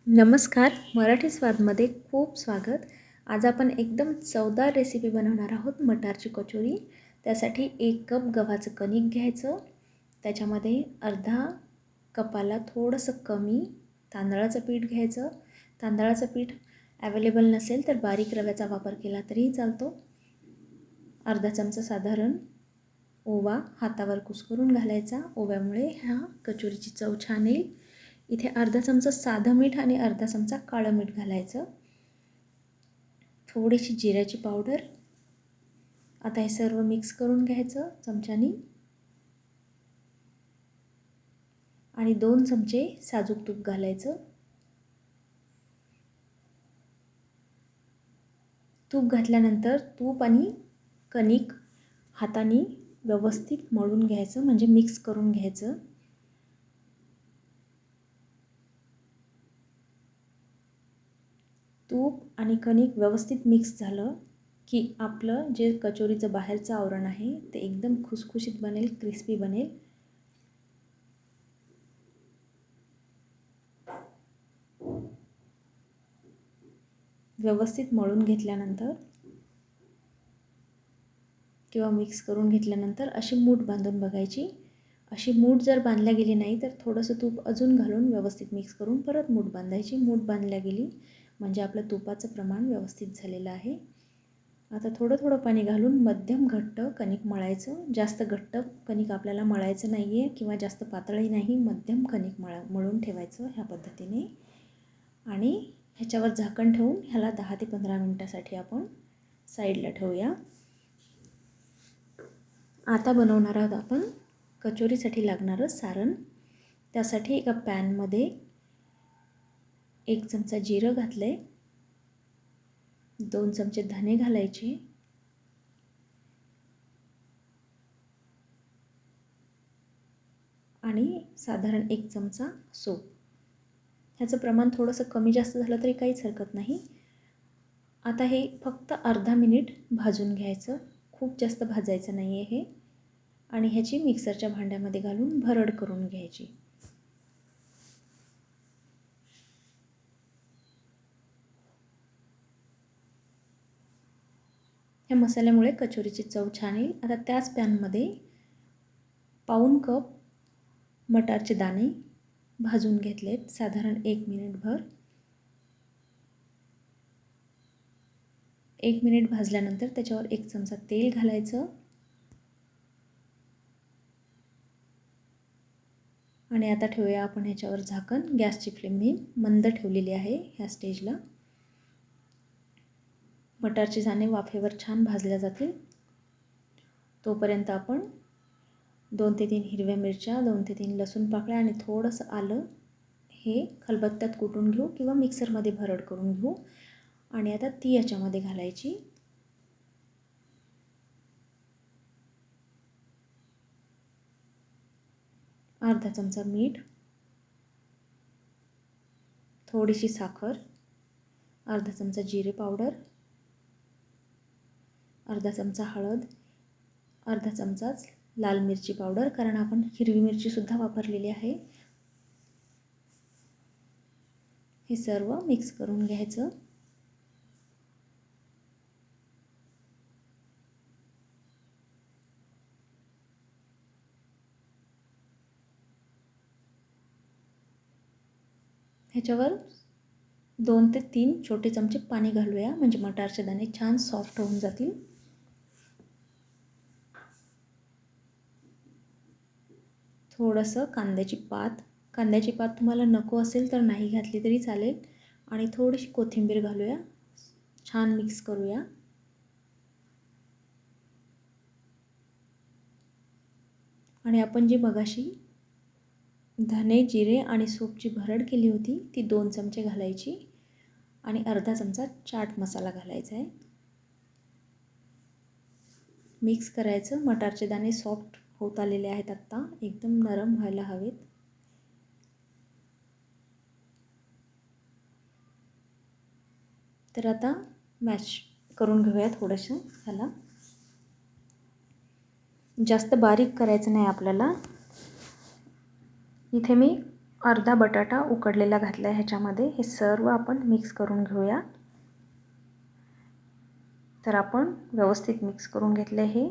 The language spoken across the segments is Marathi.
नमस्कार. मराठी स्वादमध्ये खूप स्वागत. आज आपण एकदम चवदार रेसिपी बनवणार आहोत, मटारची कचोरी. त्यासाठी 1 कप गव्हाचं कणिक घ्यायचं. त्याच्यामध्ये अर्धा कपाला थोडंसं कमी तांदळाचं पीठ घ्यायचं. तांदळाचं पीठ अवेलेबल नसेल तर बारीक रव्याचा वापर केला तरीही चालतो. अर्धा चमचा साधारण ओवा हातावर कुस्करून घालायचा. ओव्यामुळे ह्या कचोरीची चव छान येईल. इथे अर्धा चमचा साधं मीठ आणि अर्धा चमचा काळं मीठ घालायचं. थोडीशी जिऱ्याची पावडर. आता हे सर्व मिक्स करून घ्यायचं चमच्यानी. आणि 2 चमचे साजूक तूप घालायचं. तूप घातल्यानंतर तूप आणि कणिक हाताने व्यवस्थित मळून घ्यायचं, म्हणजे मिक्स करून घ्यायचं. तूप आणि कणिक व्यवस्थित मिक्स झालं की आपलं जे कचोरीचं बाहेरचं आवरण आहे ते एकदम खुसखुशीत बनेल, क्रिस्पी बनेल. व्यवस्थित मळून घेतल्यानंतर किंवा मिक्स करून घेतल्यानंतर अशी मूठ बांधून बघायची. अशी मूठ जर बांधल्या गेली नाही तर थोडंसं तूप अजून घालून व्यवस्थित मिक्स करून परत मूठ बांधायची. मूठ बांधल्या गेली म्हणजे आपलं तुपाचं प्रमाण व्यवस्थित झालेलं आहे. आता थोडं थोडं पाणी घालून मध्यम घट्ट कणिक मळायचं. जास्त घट्ट कणिक आपल्याला मळायचं नाही आहे किंवा जास्त पातळही नाही, मध्यम कणिक मळून ठेवायचं ह्या पद्धतीने. आणि ह्याच्यावर झाकण ठेवून ह्याला 10 ते 15 मिनटासाठी आपण साईडला ठेवूया. आता बनवणार आहोत आपण कचोरीसाठी लागणारं सारण. त्यासाठी एका पॅनमध्ये 1 चमचा जिरं घातले, 2 चमचे धने घालायचे, आणि साधारण 1 चमचा सोप. ह्याचं प्रमाण थोडंसं कमी जास्त झालं तरी काहीच हरकत नाही. आता हे फक्त अर्धा मिनिट भाजून घ्यायचं. खूप जास्त भाजायचं नाही आहे हे. आणि ह्याची मिक्सरच्या भांड्यामध्ये घालून भरड करून घ्यायची. ह्या मसाल्यामुळे कचोरीची चव छान येईल. आता त्याच पॅनमध्ये पाऊण कप मटारचे दाणे भाजून घेतलेत साधारण 1 मिनिटभर. 1 मिनिट भाजल्यानंतर त्याच्यावर 1 चमचा तेल घालायचं. आणि आता ठेवूया आपण ह्याच्यावर झाकण. गॅसची फ्लेम मी मंद ठेवलेली आहे ह्या स्टेजला. मटारचे दाणे वाफेवर छान भाजल्या जातील तोपर्यंत आपण 2 ते 3 हिरव्या मिरच्या, 2 ते 3 लसूण पाकळ्या आणि थोडंसं आलं हे खलबत्त्यात कुटून घेऊ किंवा मिक्सरमध्ये भरड करून घेऊ. आणि आता ती याच्यामध्ये घालायची. अर्धा चमचा मीठ, थोडीशी साखर, अर्धा चमचा जिरे पावडर, अर्धा चमचा हळद, अर्धा चमचाच लाल मिरची पावडर, कारण आपण हिरवी मिरची सुद्धा वापरलेली आहे. हे सर्व मिक्स करून घ्यायचं. ह्याच्यावर 2 ते 3 छोटे चमचे पाणी घालूया, म्हणजे मटारचे दाणे छान सॉफ्ट होऊन जातील. थोडंसं कांद्याची पात तुम्हाला नको असेल तर नाही घातली तरी चालेल. आणि थोडीशी कोथिंबीर घालूया. छान मिक्स करूया. आणि आपण जी मगाशी धने, जिरे आणि सोपची भरड केली होती ती 2 चमचे घालायची. आणि अर्धा चमचा चाट मसाला घालायचा आहे. मिक्स करायचं. मटारचे दाणे सॉफ्ट होत आलेले आहेत आत्ता, एकदम नरम व्हायला हवेत. तर आता मॅश करून घेऊया थोडंसं ह्याला. जास्त बारीक करायचं नाही आपल्याला. इथे मी अर्धा बटाटा उकडलेला घातला आहे ह्याच्यामध्ये. हे सर्व आपण मिक्स करून घेऊया. तर आपण व्यवस्थित मिक्स करून घेतले. हे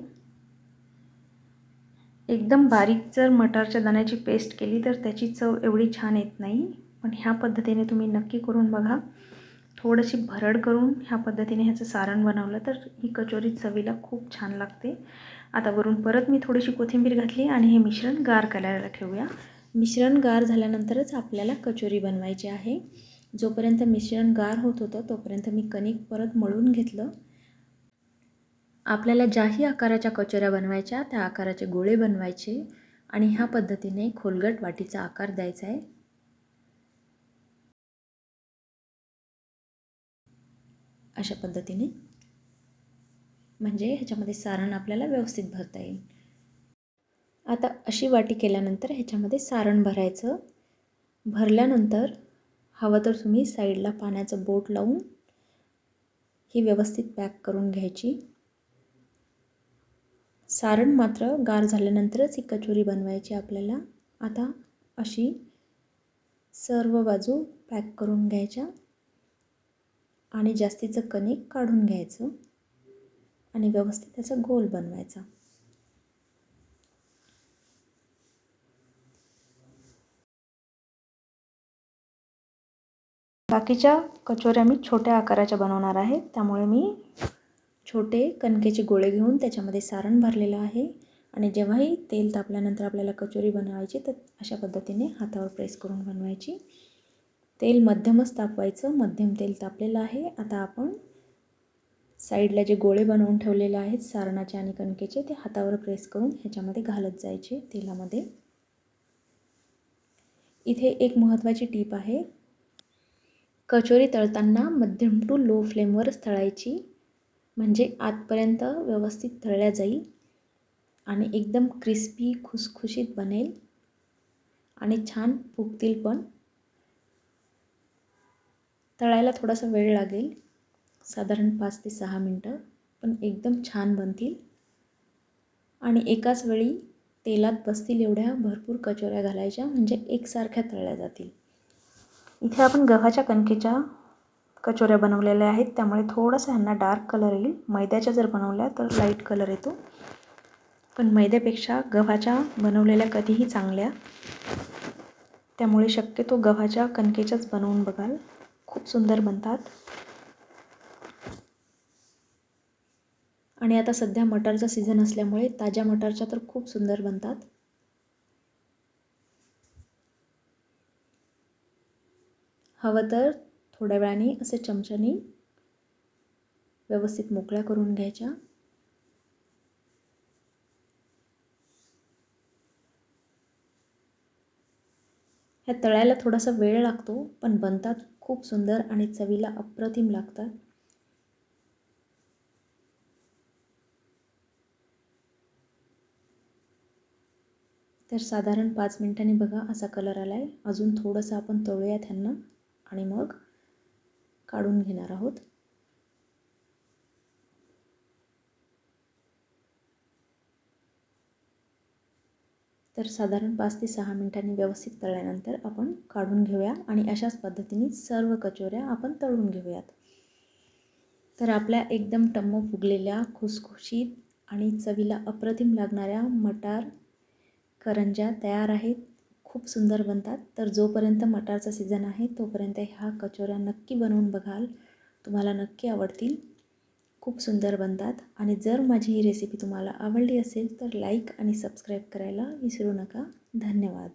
एकदम बारीक जर मटारच्या दाण्याची पेस्ट केली तर त्याची चव एवढी छान येत नाही, पण ह्या पद्धतीने तुम्ही नक्की करून बघा. थोडीशी भरड करून ह्या पद्धतीने ह्याचं सारण बनवलं तर ही कचोरी चवीला खूप छान लागते. आता वरून परत मी थोडीशी कोथिंबीर घातली आणि हे मिश्रण गार करायला ठेवूया. मिश्रण गार झाल्यानंतरच आपल्याला कचोरी बनवायची आहे. जोपर्यंत मिश्रण गार होत होतं तोपर्यंत मी कणिक परत मळून घेतलं. आपल्याला ज्याही आकाराच्या कचोऱ्या बनवायच्या त्या आकाराचे गोळे बनवायचे आणि ह्या पद्धतीने खोलगट वाटीचा आकार द्यायचा आहे. अशा पद्धतीने, म्हणजे ह्याच्यामध्ये सारण आपल्याला व्यवस्थित भरता येईल. आता अशी वाटी केल्यानंतर ह्याच्यामध्ये सारण भरायचं. भरल्यानंतर हवं तर तुम्ही साईडला पाण्याचं बोट लावून ही व्यवस्थित पॅक करून घ्यायची. सारण मात्र गार झाल्यानंतरच ही कचोरी बनवायची आपल्याला. आता अशी सर्व बाजू पॅक करून घ्यायच्या आणि जास्तीचं कणिक काढून घ्यायचं आणि व्यवस्थित त्याचा गोल बनवायचा. बाकीच्या कचोऱ्या मी छोट्या आकाराच्या बनवणार आहे, त्यामुळे मी छोटे कणकेचे गोळे घेऊन त्याच्यामध्ये सारण भरलेलं आहे आणि जेव्हाही तेल तापल्यानंतर आपल्याला कचोरी बनवायची तर अशा पद्धतीने हातावर प्रेस करून बनवायची. तेल मध्यमच तापवायचं. मध्यम तेल तापलेलं आहे. आता आपण साईडला जे गोळे बनवून ठेवलेले आहेत सारणाचे आणि कणकेचे ते हातावर प्रेस करून ह्याच्यामध्ये घालत जायचे तेलामध्ये. इथे एक महत्त्वाची टीप आहे. कचोरी तळताना मध्यम टू लो फ्लेमवरच तळायची, म्हणजे आतपर्यंत व्यवस्थित तळल्या जाईल आणि एकदम क्रिस्पी खुसखुशीत बनेल आणि छान फुगतील पण. तळायला थोडासा वेळ लागेल, साधारण 5 ते 6 मिनटं, पण एकदम छान बनतील आणि एकाच वेळी तेलात बसतील एवढ्या भरपूर कचोऱ्या घालायच्या, म्हणजे एकसारख्या तळल्या जातील. इथे आपण गव्हाच्या कणकेच्या कचोऱ्या बनवलेल्या आहेत, त्यामुळे थोडासा ह्यांना डार्क कलर येईल. मैद्याच्या जर बनवल्या तर लाईट कलर येतो, पण मैद्यापेक्षा गव्हाच्या बनवलेल्या कधीही चांगल्या. त्यामुळे शक्यतो गव्हाच्या कणकेच्याच बनवून बघाल, खूप सुंदर बनतात. आणि आता सध्या मटारचा सीझन असल्यामुळे ताज्या मटारच्या तर खूप सुंदर बनतात. हवं तर थोड्या वेळाने असे चमच्याने व्यवस्थित मोकळ्या करून घ्यायच्या. ह्या तळायला थोडासा वेळ लागतो, पण बनतात खूप सुंदर आणि चवीला अप्रतिम लागतात. तर साधारण 5 मिनिटांनी बघा असा कलर आला आहे. अजून थोडंसं आपण तळूयात ह्यांना आणि मग काढून घेणार आहोत. तर साधारण 5 ते 6 मिनिटांनी व्यवस्थित तळल्यानंतर आपण काढून घेऊया आणि अशाच पद्धतीने सर्व कचोऱ्या आपण तळून घेऊयात. तर आपल्या एकदम टम्म फुगलेल्या खुसखुशीत आणि चवीला अप्रतिम लागणाऱ्या मटार करंज्या तयार आहेत. खूप सुंदर बनतात. तर जोपर्यंत मटारचा सीझन आहे तोपर्यंत ह्या कचोऱ्या नक्की बनवून बघाल, तुम्हाला नक्की आवडतील. खूप सुंदर बनतात. आणि जर माझी ही रेसिपी तुम्हाला आवडली असेल तर लाईक आणि सबस्क्राईब करायला विसरू नका. धन्यवाद.